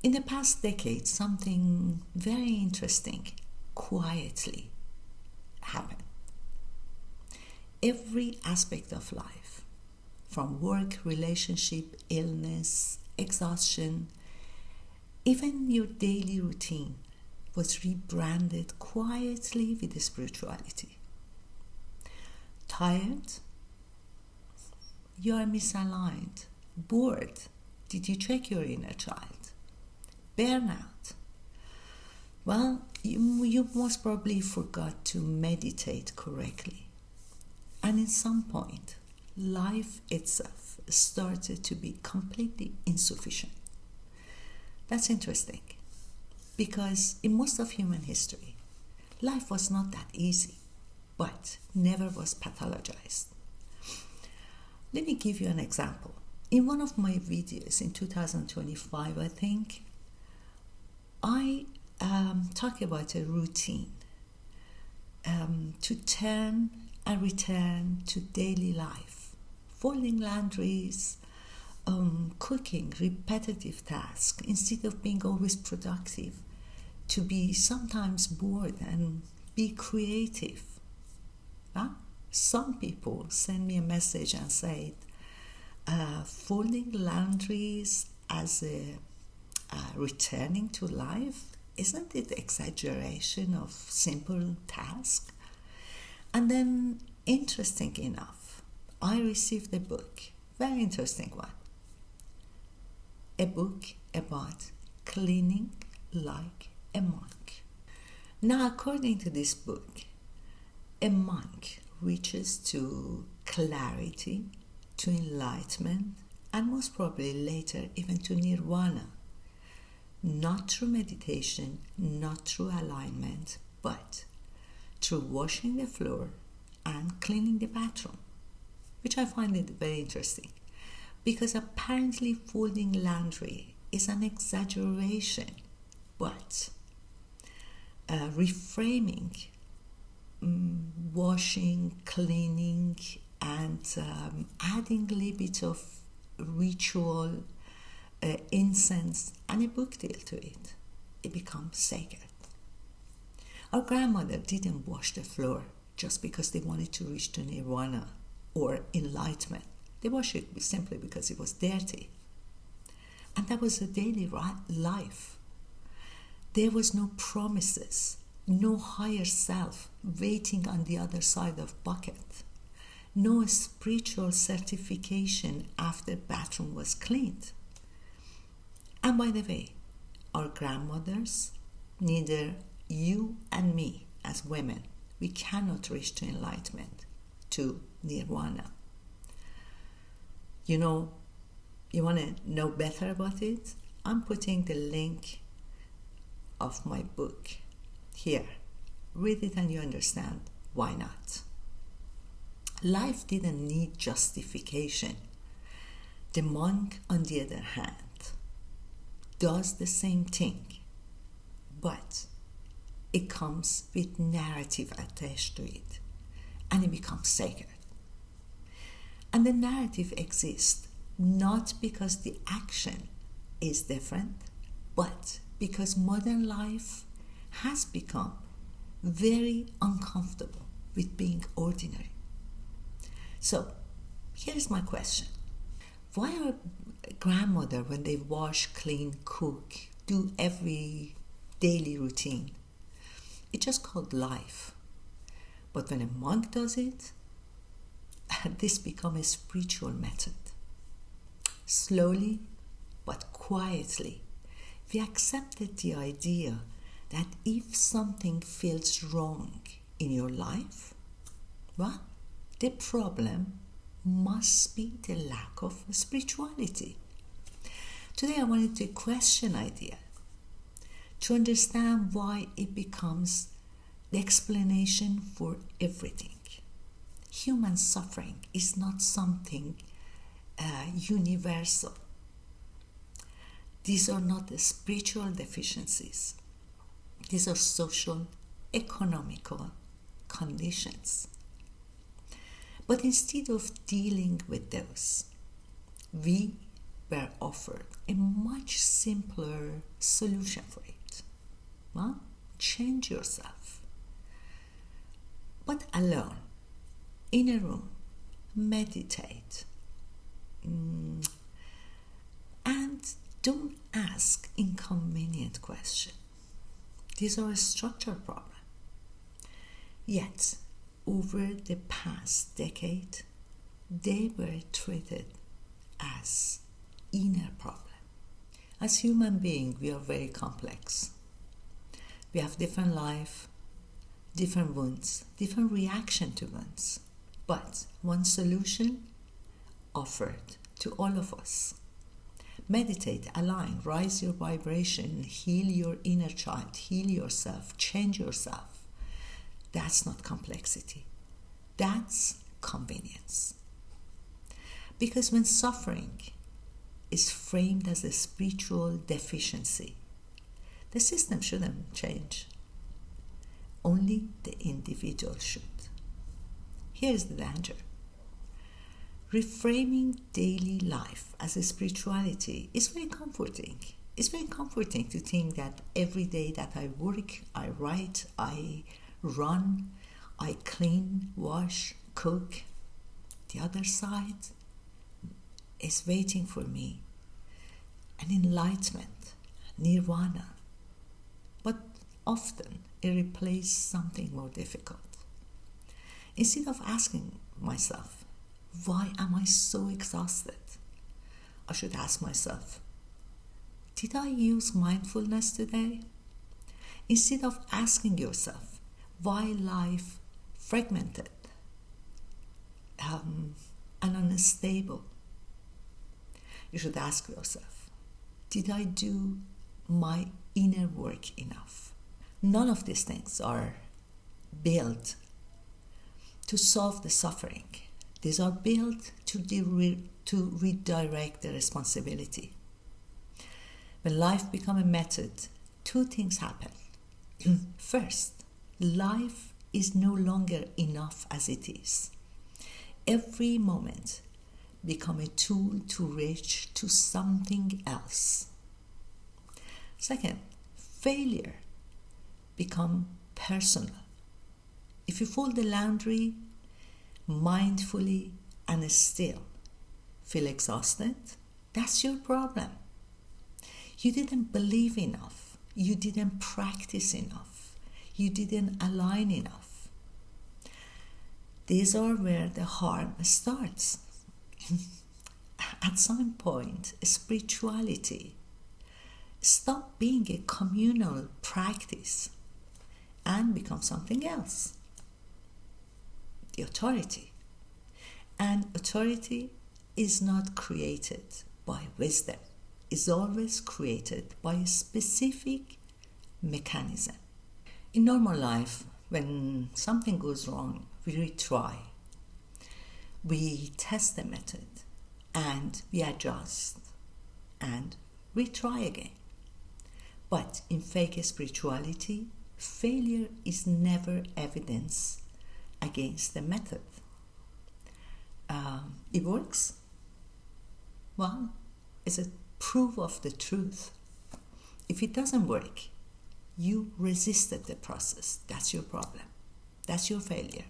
In the past decade, something very interesting quietly happened. Every aspect of life, from work, relationship, illness, exhaustion, even your daily routine, was rebranded quietly with spirituality. Tired? You are misaligned. Bored? Did you check your inner child? Burnout? Well, you most probably forgot to meditate correctly. And at some point, life itself started to be completely insufficient. That's interesting, because in most of human history, life was not that easy, but never was pathologized. Let me give you an example. In one of my videos in 2025, I think, I talk about a routine to turn and return to daily life, folding laundries, cooking, repetitive tasks, instead of being always productive, to be sometimes bored and be creative. Huh? Some people send me a message and say, folding laundries as a returning to life, isn't it exaggeration of simple task? And then, interesting enough, I received a book, very interesting one, a book about cleaning like a monk. Now, according to this book, a monk reaches to clarity, to enlightenment, and most probably later even to nirvana, not through meditation, not through alignment, but through washing the floor and cleaning the bathroom, which I find it very interesting, because apparently folding laundry is an exaggeration, but reframing washing, cleaning, and adding a little bit of ritual, incense, and a book deal to it, it becomes sacred. Our grandmother didn't wash the floor just because they wanted to reach to nirvana or enlightenment. They washed it simply because it was dirty. And that was a daily life. There was no promises, no higher self waiting on the other side of bucket, no spiritual certification after bathroom was cleaned. And by the way, our grandmothers, neither you and me as women, we cannot reach to enlightenment, to nirvana. You want to know better about it? I'm putting the link of my book here. Read it and you understand why not. Life didn't need justification. The monk, on the other hand, does the same thing, but it comes with narrative attached to it, and it becomes sacred. And the narrative exists not because the action is different, but because modern life has become very uncomfortable with being ordinary. So, here's my question. Why our grandmother, when they wash, clean, cook, do every daily routine, it's just called life. But when a monk does it, this becomes a spiritual method. Slowly but quietly, we accepted the idea that if something feels wrong in your life, well, the problem must be the lack of spirituality. Today I wanted to question idea, to understand why it becomes the explanation for everything. Human suffering is not something universal. These are not the spiritual deficiencies. These are social, economical conditions. But instead of dealing with those, we were offered a much simpler solution for it. Well, change yourself. But alone, in a room, meditate. And don't ask inconvenient questions. These are a structural problem. Yet, over the past decade, they were treated as inner problem. As human beings, we are very complex. We have different life, different wounds, different reaction to wounds. But one solution offered to all of us. Meditate, align, rise your vibration, heal your inner child, heal yourself, change yourself. That's not complexity. That's convenience. Because when suffering is framed as a spiritual deficiency, the system shouldn't change. Only the individual should. Here's the danger. Reframing daily life as a spirituality is very comforting. It's very comforting to think that every day that I work, I write, I run, I clean, wash, cook, the other side is waiting for me. An enlightenment, nirvana. But often it replaces something more difficult. Instead of asking myself, why am I so exhausted? I should ask myself, did I use mindfulness today? Instead of asking yourself, why life fragmented and unstable, you should ask yourself, did I do my inner work enough? None of these things are built to solve the suffering. These are built to redirect the responsibility. When life becomes a method, two things happen. First, life is no longer enough as it is. Every moment becomes a tool to reach to something else. Second, failure becomes personal. If you fold the laundry mindfully and still feel exhausted, that's your problem. You didn't believe enough. You didn't practice enough. You didn't align enough. These are where the harm starts. At some point, spirituality stops being a communal practice and becomes something else. The authority. And authority is not created by wisdom. It's always created by a specific mechanism. In normal life, when something goes wrong, we retry. We test the method and we adjust and retry again. But in fake spirituality, failure is never evidence against the method. It works. Well, it's a proof of the truth. If it doesn't work, you resisted the process. That's your problem. That's your failure.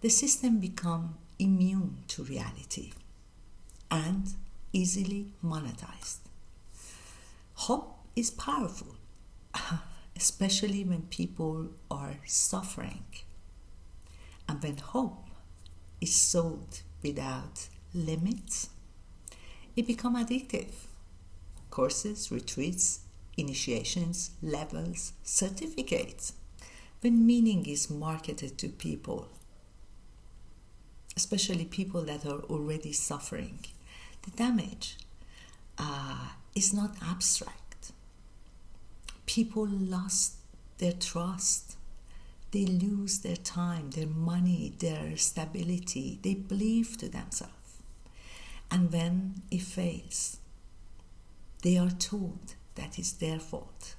The system becomes immune to reality and easily monetized. Hope is powerful, especially when people are suffering. And when hope is sold without limits, it becomes addictive. Courses, retreats, initiations, levels, certificates. When meaning is marketed to people, especially people that are already suffering, the damage is not abstract. People lost their trust. They lose their time, their money, their stability. They believe to themselves. And when it fails, they are told that it's their fault.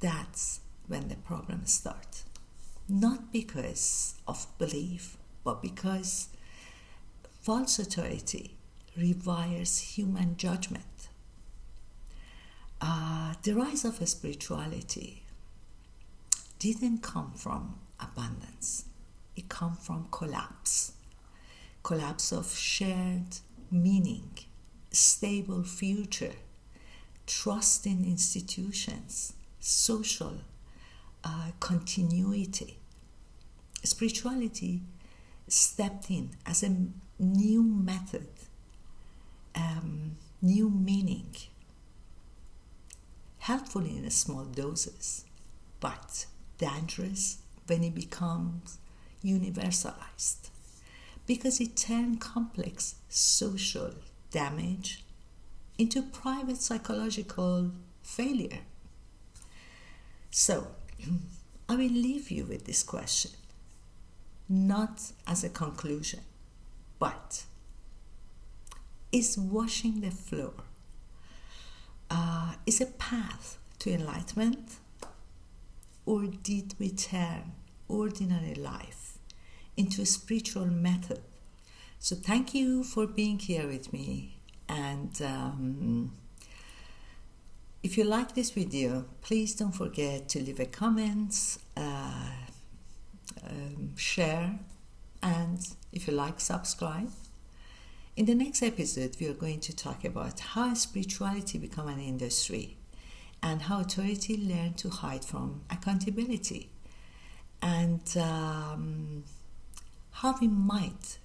That's when the problems start. Not because of belief, but because false authority rewires human judgment. The rise of spirituality didn't come from abundance. It came from collapse of shared meaning, stable future, trust in institutions, social continuity. Spirituality stepped in as a new method, new meaning, helpful in small doses, but dangerous when it becomes universalized, because it turned complex social damage into private psychological failure. So, I will leave you with this question, not as a conclusion, but is washing the floor is a path to enlightenment, or did we turn ordinary life into a spiritual method? So thank you for being here with me, and if you like this video, please don't forget to leave a comment, share, and if you like, subscribe. In the next episode, we are going to talk about how spirituality became an industry and how authority learned to hide from accountability, and how we might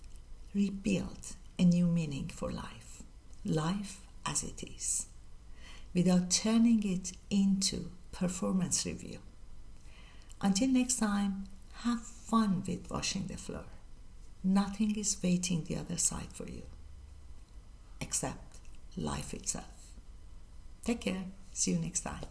rebuild a new meaning for life as it is, without turning it into performance review. Until next time, have fun with washing the floor. Nothing is waiting the other side for you, except life itself. Take care. See you next time.